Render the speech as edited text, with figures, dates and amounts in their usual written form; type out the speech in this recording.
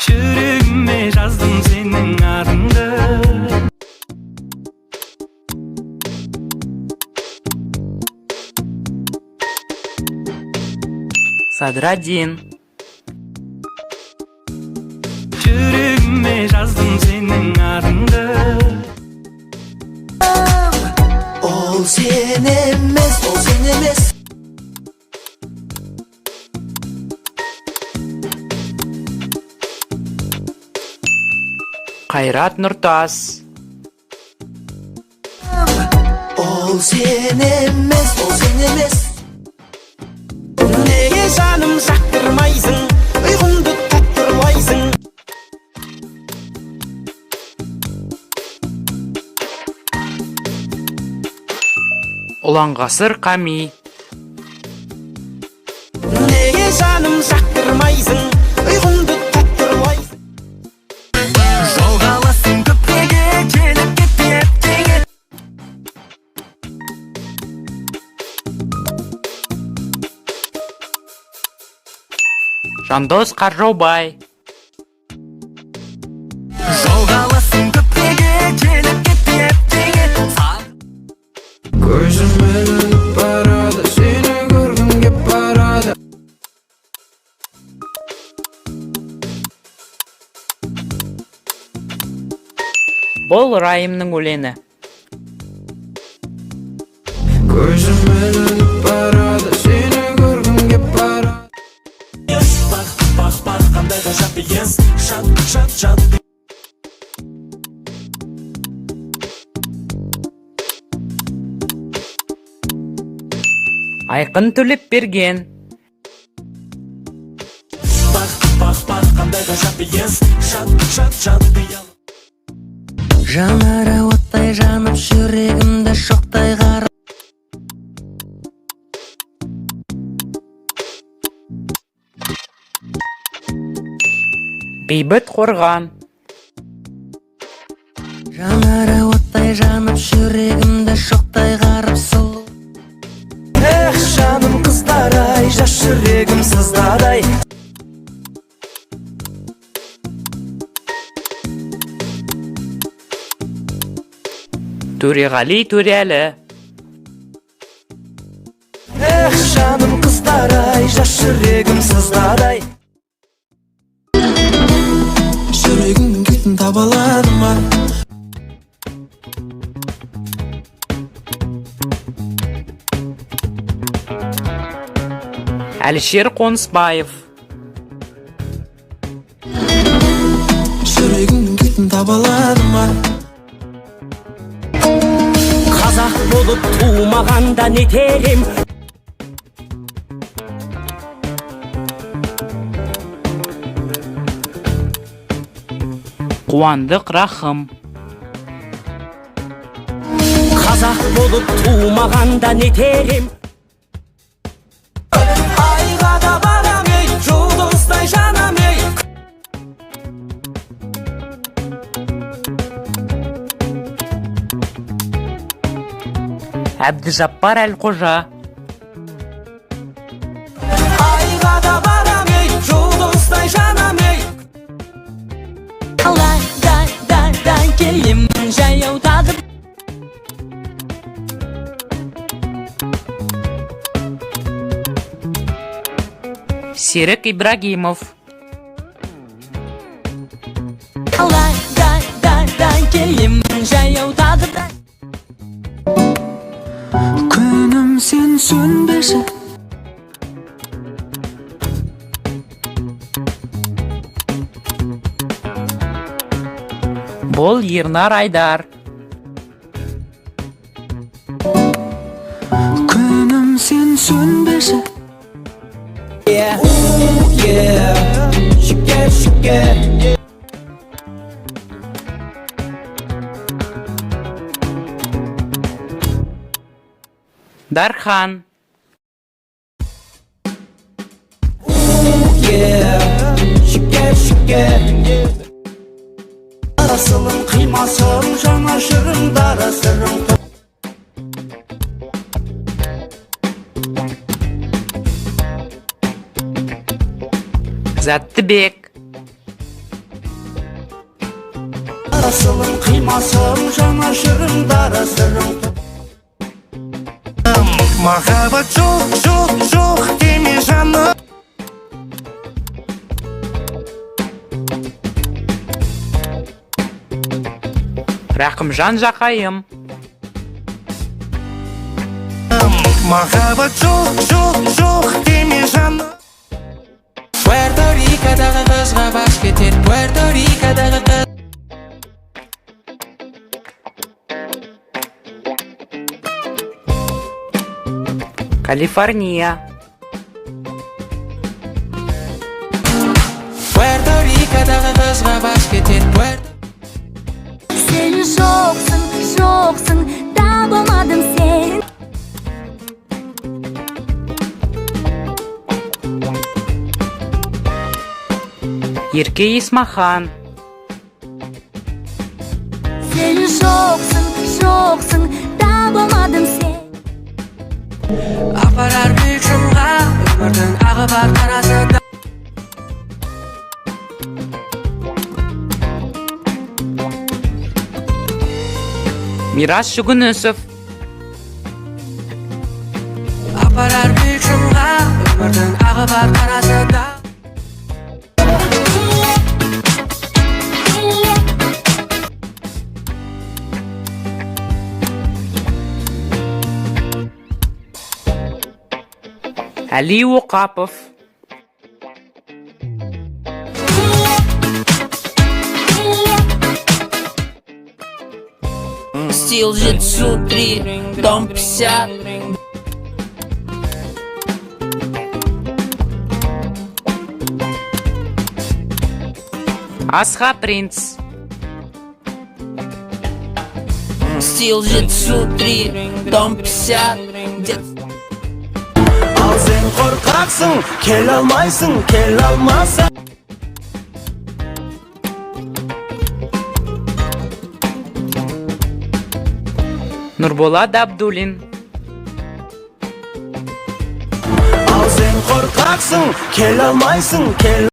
Жүрегіме жаздым сенің атыңды. Садраддин. Жүрегіме жаздым сенің атыңды. Ол сен емес, ол сен емес. Қайрат Нұртас. Ол сен емес, ол сен емес. Неге жаным жақтырмайсың, ұйқымды таттырмайсың. Ұланғасыр Қами. Неге жаным жақтырмайсың, ұйқымды таттырмайсың. Жоғаласың көптеге, келіп кетпеп теге. Жандос Қаржаубай. Жоғаласың көптеге, келіп кетпеп теге. Көзім ілініп барады, сені көргім кеп барады. Бұл Райымның өлеңі. Көзім ілініп барады, сені көргім кеп барады. Бақ, қандай ғажап ес, шат. Айқын Төлепберген. Бақ, қандай ғажап ес, шат. Жанары оттай жанып, жүрегімді шоқтай қарып. Бейбіт Қорған. Жанары оттай жанып, жүрегімді шоқтай қарып сұлу. Эх, жаным қыздар-ай, жас жүрегім сыздадай. Төреғали Төрәлі. Эх, жаным қыздар-ай, жас жүрегім сыздадай. Жүрегімнің кілтін таба аладым ма? Әлішер Қонысбаев. Жүрегімнің кілтін таба аладым ма? Қазақ болып туылмағанда не терем. Қуандық Рахым. Қазақ болып туылмағанда не терем. Айға да барам ей, жұлдыздай жанам ей. Әбдіжаппар Әлқожа. Айға да барам ей, жұлдыздай жанам ей. Дай, келем жаяу тағып. Серік Ибрагимов. Дай, келем жаяу тағып. Күнім сен сөнбеші. Бұл Ернар Айдар. Күнім сен сөнбеші. Шүкер. Дархан. Шүкер. Арасылың қимасың, жаңа жырың дарасырың. Зәттібек. асылың қимасың жанашырың дарасырың. Махаббат жоқ, жоқ, жоқ деме жаным. Рахымжан жақайым. Махаббат жоқ, жоқ, жоқ деме жаным. Пуэрто-Рикодағы қызға бас кетер, Пуэрто-Рикодағы қыз. Калифорния. Пуэрто-Рикодағы қызға бас кетер, Сен жоқсың, жоқсың, табылмадым сен. Ерке Исмахан. Сен жоқсың, жоқсың, табылмадым сен. апарар биік шыңға, өмірдің ағы бар таразыда. Мирас Жүгінісов. Апарар биік шыңға, өмірдің ағы бар таразыда. Әли Оқапов. Стил Житсу 3, дом 50. Асха Принц. Стил Житсу 3, дом 50. Ал сен қорқақсың, келе алмайсың, келе алмасың. Нұрболат Абдуллин. Ал сен қорқақсың, келе алмайсың, келе